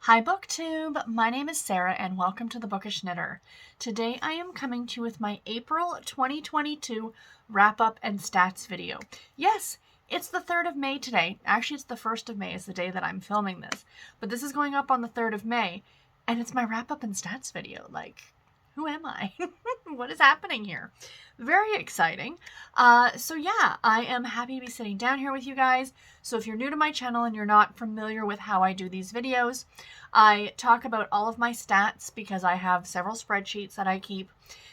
Hi BookTube! My name is Sarah and welcome to the Bookish Knitter. Today I am coming to you with my April 2022 wrap-up and stats video. Yes, it's the 3rd of May today. Actually, it's the 1st of May is the day that I'm filming this. But this is going up on the 3rd of May and it's my wrap-up and stats video. Like, who am I? What is happening here? Very exciting. So yeah, I am happy to be sitting down here with you guys. So if you're new to my channel and you're not familiar with how I do these videos, I talk about all of my stats because I have several spreadsheets that I keep.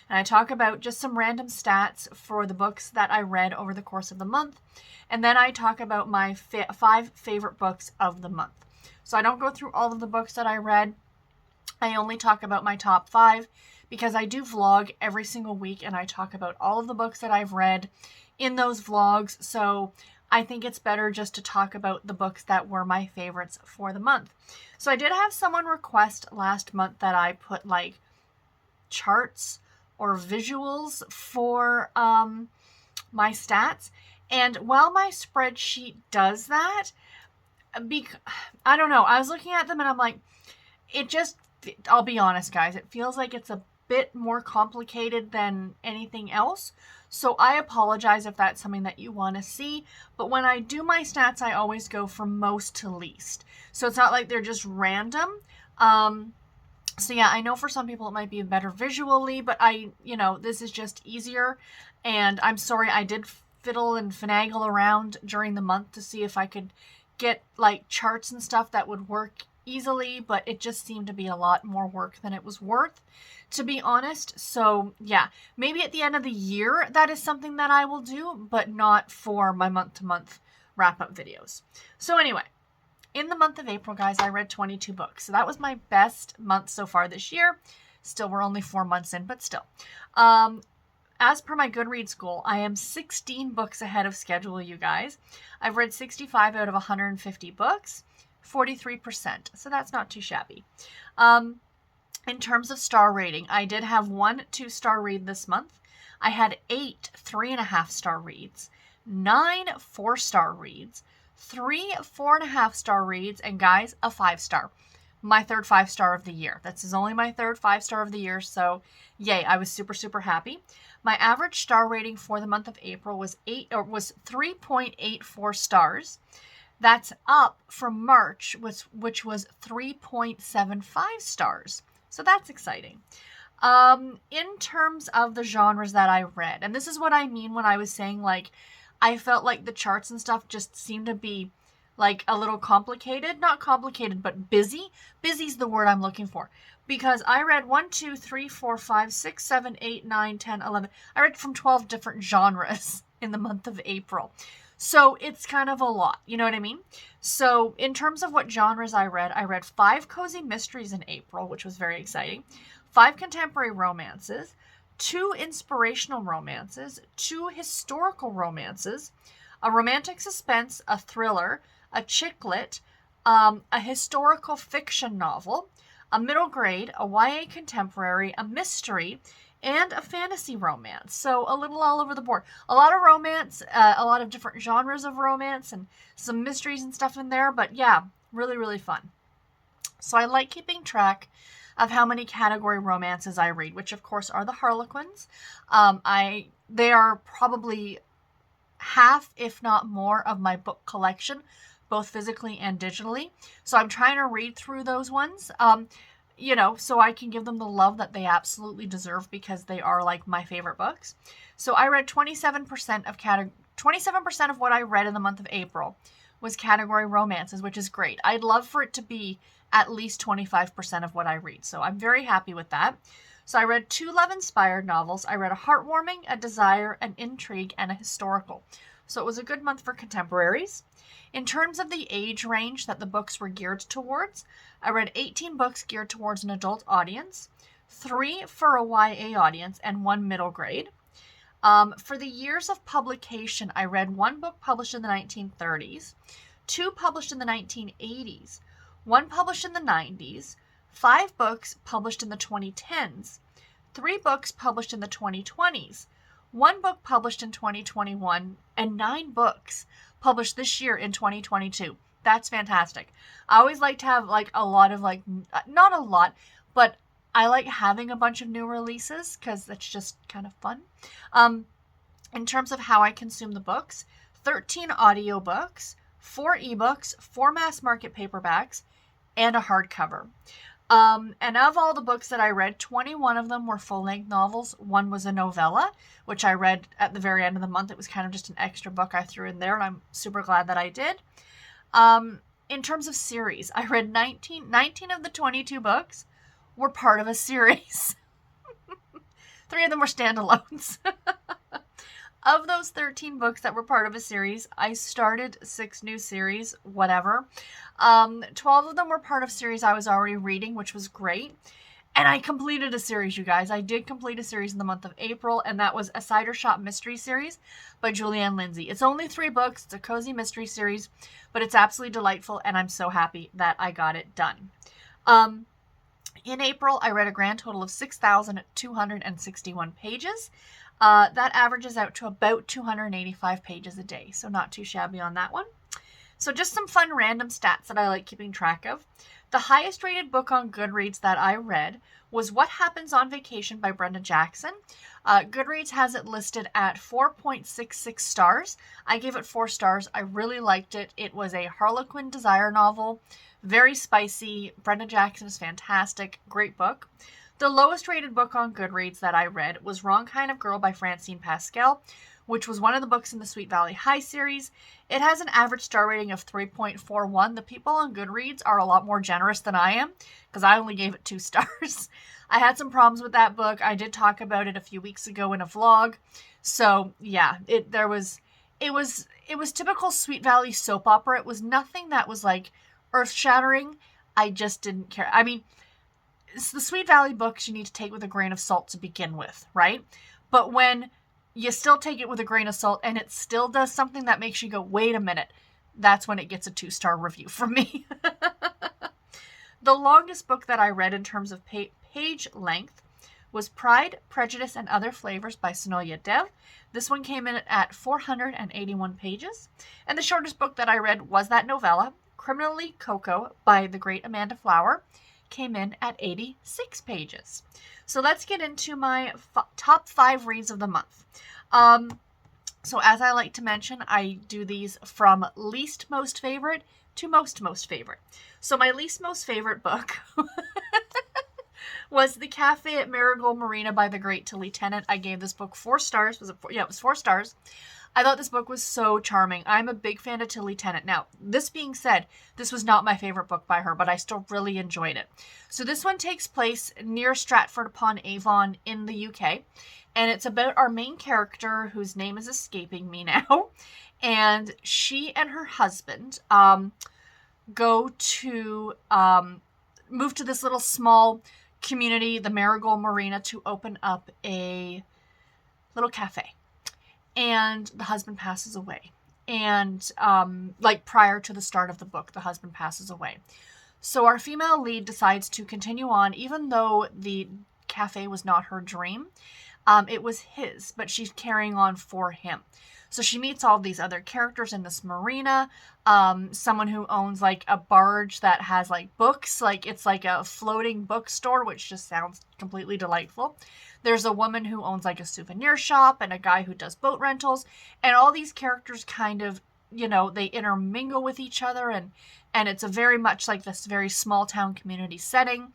And I talk about just some random stats for the books that I read over the course of the month. And then I talk about my 5 favorite books of the month. So I don't go through all of the books that I read. I only talk about my top 5 because I do vlog every single week and I talk about all of the books that I've read in those vlogs. So I think it's better just to talk about the books that were my favorites for the month. So I did have someone request last month that I put like charts or visuals for my stats. And while my spreadsheet does that, I don't know, I was looking at them and I'm like, I'll be honest guys, it feels like it's a bit more complicated than anything else. So I apologize if that's something that you want to see, but when I do my stats, I always go from most to least. So it's not like they're just random. So yeah, I know for some people it might be better visually, but this is just easier. And I'm sorry, I did fiddle and finagle around during the month to see if I could get like charts and stuff that would work easily, but it just seemed to be a lot more work than it was worth, to be honest. So yeah, maybe at the end of the year that is something that I will do, but not for my month-to-month wrap-up videos. So anyway, in the month of April, guys, I read 22 books. So that was my best month so far this year. Still, we're only 4 months in, but still. As per my Goodreads goal, I am 16 books ahead of schedule, you guys. I've read 65 out of 150 books. 43%, so that's not too shabby. In terms of star rating, I did have 1 2-star read this month. I had 8 3.5-star reads, 9 4-star reads, 3 4.5-star reads, and guys, a 5-star. My 3rd 5-star of the year. This is only my 3rd 5-star of the year, so yay, I was super happy. My average star rating for the month of April was 3.84 stars. That's up from March, which was 3.75 stars. So that's exciting. In terms of the genres that I read, and this is what I mean when I was saying, like, I felt like the charts and stuff just seemed to be, like, a little complicated. Not complicated, but busy. Busy's the word I'm looking for. Because I read 1, 2, 3, 4, 5, 6, 7, 8, 9, 10, 11. I read from 12 different genres in the month of April. So it's kind of a lot, you know what I mean? So in terms of what genres I read 5 cozy mysteries in April, which was very exciting, 5 contemporary romances, 2 inspirational romances, 2 historical romances, a romantic suspense, a thriller, a chick lit, a historical fiction novel, a middle grade, a YA contemporary, a mystery, and a fantasy romance. So a little all over the board. A lot of romance, a lot of different genres of romance, and some mysteries and stuff in there. But yeah, really fun. So I like keeping track of how many category romances I read, which of course are the Harlequins. They are probably half, if not more, of my book collection, both physically and digitally. So I'm trying to read through those ones. So I can give them the love that they absolutely deserve because they are like my favorite books. So I read 27% of what I read in the month of April was category romances, which is great. I'd love for it to be at least 25% of what I read. So I'm very happy with that. So I read 2 love-inspired novels. I read a heartwarming, a desire, an intrigue, and a historical. So it was a good month for contemporaries. In terms of the age range that the books were geared towards, I read 18 books geared towards an adult audience, 3 for a YA audience, and 1 middle grade. For the years of publication, I read 1 book published in the 1930s, 2 published in the 1980s, 1 published in the 90s, 5 books published in the 2010s, 3 books published in the 2020s, 1 book published in 2021, and 9 books published this year in 2022. That's fantastic. I always like to have like a lot of like, not a lot, but I like having a bunch of new releases because that's just kind of fun. In terms of how I consume the books, 13 audiobooks, 4 ebooks, 4 mass market paperbacks, and a hardcover. And of all the books that I read, 21 of them were full-length novels. One was a novella, which I read at the very end of the month. It was kind of just an extra book I threw in there, and I'm super glad that I did. In terms of series, I read 19 of the 22 books were part of a series. 3 of them were standalones. Of those 13 books that were part of a series, I started 6 new series, whatever. 12 of them were part of series I was already reading, which was great. And I completed a series, you guys. I did complete a series in the month of April, and that was A Cider Shop Mystery Series by Julianne Lindsay. It's only 3 books. It's a cozy mystery series, but it's absolutely delightful, and I'm so happy that I got it done. In April, I read a grand total of 6,261 pages. That averages out to about 285 pages a day, so not too shabby on that one. So just some fun random stats that I like keeping track of. The highest rated book on Goodreads that I read was What Happens on Vacation by Brenda Jackson. Goodreads has it listed at 4.66 stars. I gave it 4 stars. I really liked it. It was a Harlequin desire novel, very spicy. Brenda Jackson is fantastic. Great book. The lowest rated book on Goodreads that I read was Wrong Kind of Girl by Francine Pascal, which was one of the books in the Sweet Valley High series. It has an average star rating of 3.41. The people on Goodreads are a lot more generous than I am, because I only gave it 2 stars. I had some problems with that book. I did talk about it a few weeks ago in a vlog. So yeah, it was typical Sweet Valley soap opera. It was nothing that was like earth-shattering. I just didn't care. I mean, it's the Sweet Valley books you need to take with a grain of salt to begin with, right? But when you still take it with a grain of salt and it still does something that makes you go, wait a minute, that's when it gets a 2-star review from me. The longest book that I read in terms of page length was Pride, Prejudice, and Other Flavors by Sonoya Dev. This one came in at 481 pages. And the shortest book that I read was that novella, Criminally Coco by the great Amanda Flower. Came in at 86 pages. So let's get into my top 5 reads of the month. So as I like to mention, I do these from least most favorite to most favorite. So my least most favorite book was The Cafe at Marigold Marina by the great Tilly Tennant. I gave this book 4 stars. Was it 4? Yeah, it was 4 stars. I thought this book was so charming. I'm a big fan of Tilly Tennant. Now, this being said, this was not my favorite book by her, but I still really enjoyed it. So this one takes place near Stratford-upon-Avon in the UK, and it's about our main character, whose name is escaping me now, and she and her husband go to move to this little small community, the Marigold Marina, to open up a little cafe. And the husband passes away. And like prior to the start of the book, the husband passes away. So our female lead decides to continue on, even though the cafe was not her dream. It was his, but she's carrying on for him. So she meets all these other characters in this marina. Someone who owns like a barge that has like books, like it's like a floating bookstore, which just sounds completely delightful. There's a woman who owns like a souvenir shop and a guy who does boat rentals. And all these characters kind of, you know, they intermingle with each other. And it's a very much like this very small town community setting.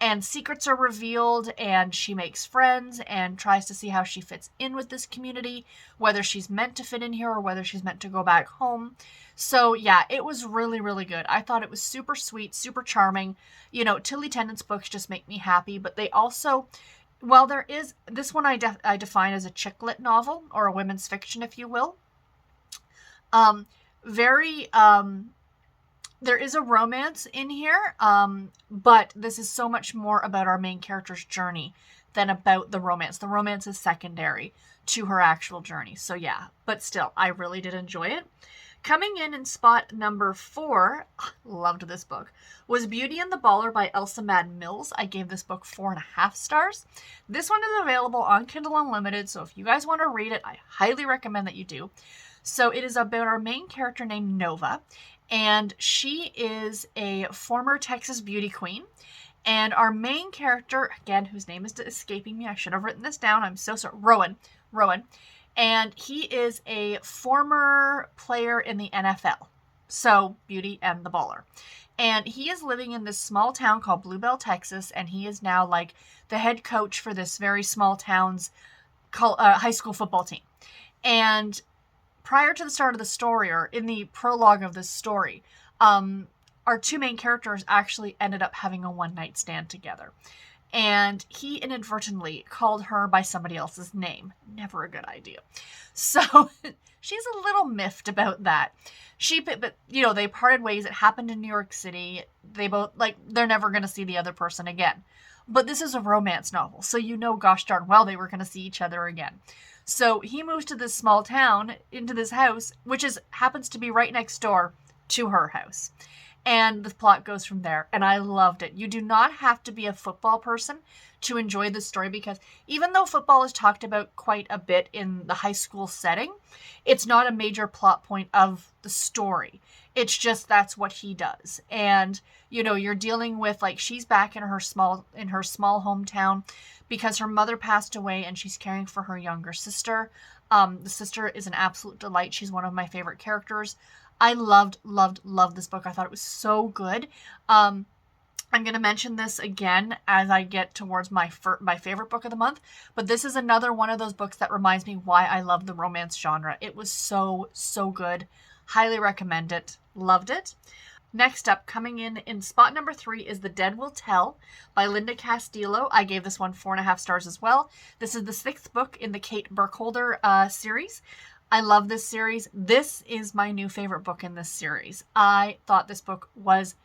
And secrets are revealed, and she makes friends and tries to see how she fits in with this community, whether she's meant to fit in here or whether she's meant to go back home. So yeah, it was really, really good. I thought it was super sweet, super charming. You know, Tilly Tennant's books just make me happy, but they also, well, there is, this one I define as a chick lit novel, or a women's fiction, if you will. There is a romance in here, but this is so much more about our main character's journey than about the romance. The romance is secondary to her actual journey. So yeah, but still, I really did enjoy it. Coming in spot number 4, loved this book, was Beauty and the Baller by Elsa Madden Mills. I gave this book 4.5 stars. This one is available on Kindle Unlimited, so if you guys want to read it, I highly recommend that you do. So it is about our main character named Nova. and she is a former Texas beauty queen. And our main character, again, whose name is escaping me, I should have written this down, I'm so sorry, Rowan. And he is a former player in the NFL. So, Beauty and the Baller. And he is living in this small town called Bluebell, Texas, and he is now like the head coach for this very small town's high school football team. And prior to the start of the story, or in the prologue of this story, our two main characters actually ended up having a one-night stand together. And he inadvertently called her by somebody else's name. Never a good idea. So she's a little miffed about that. But they parted ways. It happened in New York City. They both, they're never going to see the other person again. But this is a romance novel, so gosh darn well they were going to see each other again. So he moves to this small town, into this house, which happens to be right next door to her house. And the plot goes from there, and I loved it. You do not have to be a football person to enjoy this story, because even though football is talked about quite a bit in the high school setting, it's not a major plot point of the story. It's just that's what he does. And, you're dealing with, she's back in her small hometown because her mother passed away and she's caring for her younger sister. The sister is an absolute delight. She's one of my favorite characters. I loved this book. I thought it was so good. I'm going to mention this again as I get towards my favorite book of the month, but this is another one of those books that reminds me why I love the romance genre. It was so good. Highly recommend it. Loved it. Next up, coming in spot number 3 is The Dead Will Tell by Linda Castillo. I gave this one 4.5 stars as well. This is the 6th book in the Kate Burkholder series. I love this series. This is my new favorite book in this series. I thought this book was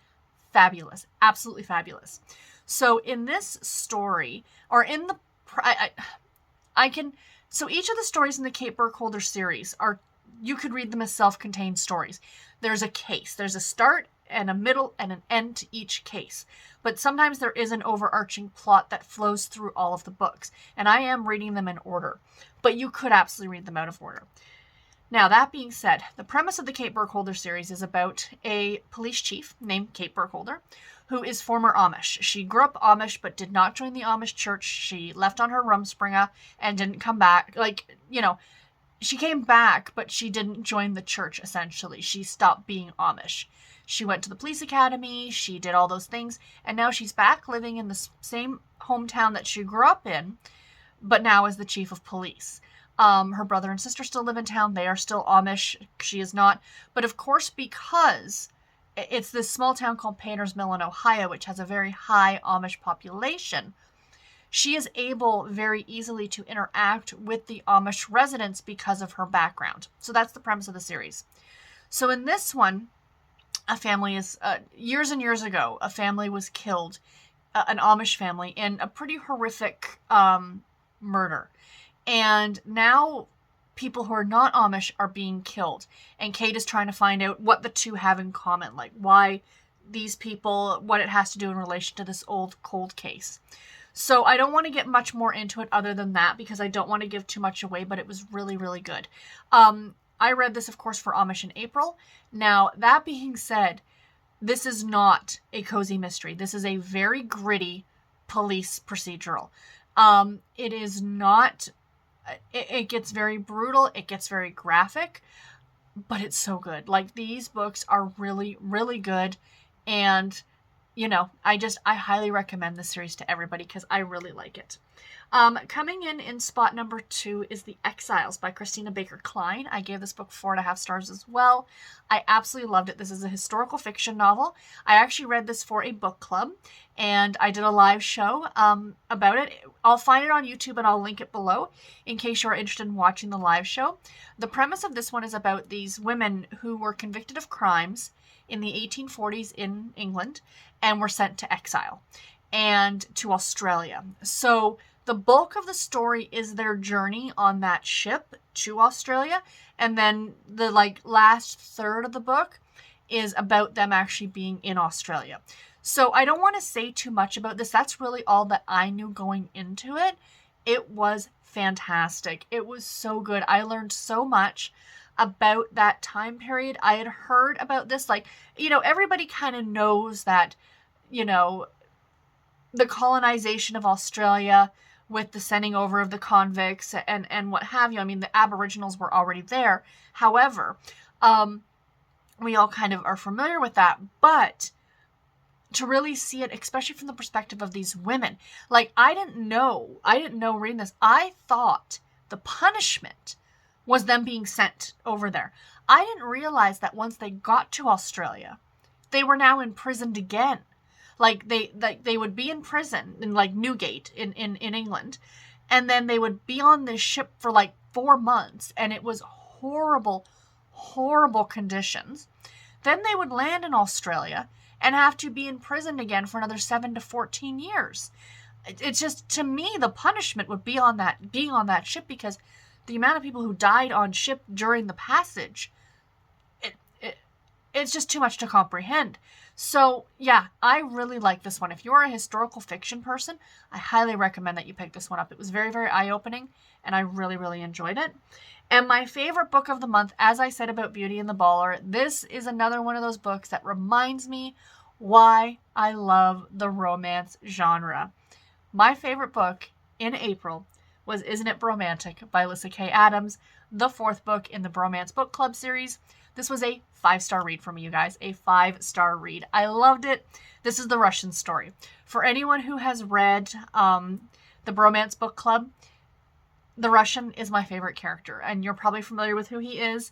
fabulous. Absolutely fabulous. So in this story, or in the... So each of the stories in the Kate Burkholder series you could read them as self-contained stories. There's a case. There's a start and a middle and an end to each case. But sometimes there is an overarching plot that flows through all of the books. And I am reading them in order. But you could absolutely read them out of order. Now, that being said, the premise of the Kate Burkholder series is about a police chief named Kate Burkholder, who is former Amish. She grew up Amish, but did not join the Amish church. She left on her Rumspringa and didn't come back. She came back, but she didn't join the church, essentially. She stopped being Amish. She went to the police academy, she did all those things, and now she's back living in the same hometown that she grew up in, but now as the chief of police. Her brother and sister still live in town. They are still Amish. She is not. But of course, because it's this small town called Painters Mill in Ohio, which has a very high Amish population, she is able very easily to interact with the Amish residents because of her background. So that's the premise of the series. So in this one, a family is, years and years ago, a family was killed, an Amish family, in a pretty horrific murder. And now people who are not Amish are being killed. And Kate is trying to find out what the two have in common, like why these people, what it has to do in relation to this old cold case. So I don't want to get much more into it other than that because I don't want to give too much away, but it was really, really good. I read this, of course, for Amish in April. Now, that being said, this is not a cozy mystery. This is a very gritty police procedural. It is not... It gets very brutal. It gets very graphic, but it's so good. These books are really, really good. And, I highly recommend this series to everybody because I really like it. Coming in spot number 2 is The Exiles by Christina Baker Klein. I gave this book 4.5 stars as well. I absolutely loved it. This is a historical fiction novel. I actually read this for a book club, and I did a live show about it. I'll find it on YouTube, and I'll link it below in case you're interested in watching the live show. The premise of this one is about these women who were convicted of crimes in the 1840s in England and were sent to exile and to Australia. So the bulk of the story is their journey on that ship to Australia. And then the last third of the book is about them actually being in Australia. So I don't want to say too much about this. That's really all that I knew going into it. It was fantastic. It was so good. I learned so much. about that time period. I had heard about this, like, you know, everybody kind of knows that, you know, the colonization of Australia with the sending over of the convicts and what have you. I mean, the Aboriginals were already there. However, we all kind of are familiar with that, but to really see it, especially from the perspective of these women, like, I didn't know reading this. I thought the punishment was them being sent over there. I didn't realize that once they got to Australia, they were now imprisoned again. Like, they would be in prison in, like, Newgate in England, and then they would be on this ship for like 4 months, and it was horrible, horrible conditions. Then they would land in Australia and have to be imprisoned again for another 7 to 14 years. It's just, to me, the punishment would be on that, being on that ship, because the amount of people who died on ship during the passage, it's just too much to comprehend. So yeah, I really like this one. If you're a historical fiction person, I highly recommend that you pick this one up. It was very, very eye-opening, and I really, really enjoyed it. And my favorite book of the month, as I said about Beauty and the Baller, this is another one of those books that reminds me why I love the romance genre. My favorite book in April was Isn't It Bromantic by Alyssa K. Adams, the 4th book in the Bromance Book Club series. This was a 5-star read for me, you guys. A 5-star read. I loved it. This is the Russian story. For anyone who has read the Bromance Book Club, the Russian is my favorite character, and you're probably familiar with who he is.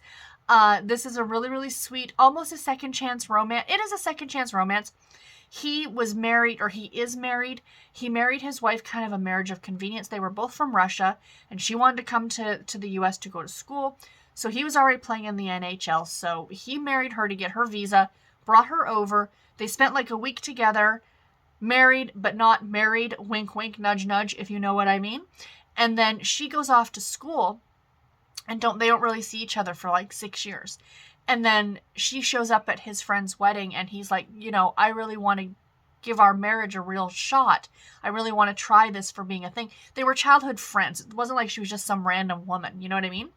This is a really, really sweet, almost a second chance romance. It is a second chance romance. He was married, or he is married. He married his wife, kind of a marriage of convenience. They were both from Russia, and she wanted to come to the U.S. to go to school. So he was already playing in the NHL, so he married her to get her visa, brought her over. They spent like a week together, married but not married, wink, wink, nudge, nudge, if you know what I mean. And then she goes off to school, and they don't really see each other for like 6 years. And then she shows up at his friend's wedding, and he's like, you know, I really want to give our marriage a real shot. I really want to try this for being a thing. They were childhood friends. It wasn't like she was just some random woman, you know what I mean?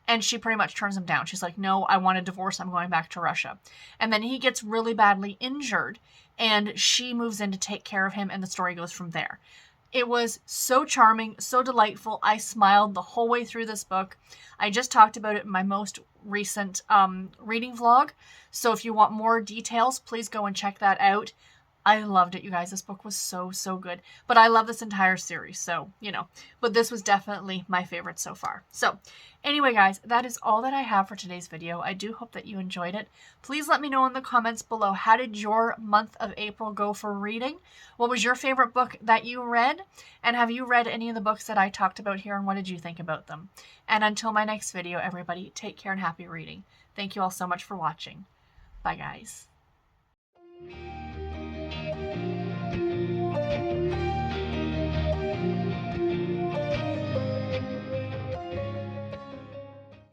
And she pretty much turns him down. She's like, no, I want a divorce. I'm going back to Russia. And then he gets really badly injured, and she moves in to take care of him, and the story goes from there. It was so charming, so delightful. I smiled the whole way through this book. I just talked about it in my most recent reading vlog. So if you want more details, please go and check that out. I loved it, you guys. This book was so, so good. But I love this entire series, so, you know. But this was definitely my favorite so far. So, anyway, guys, that is all that I have for today's video. I do hope that you enjoyed it. Please let me know in the comments below, how did your month of April go for reading? What was your favorite book that you read? And have you read any of the books that I talked about here, and what did you think about them? And until my next video, everybody, take care and happy reading. Thank you all so much for watching. Bye, guys.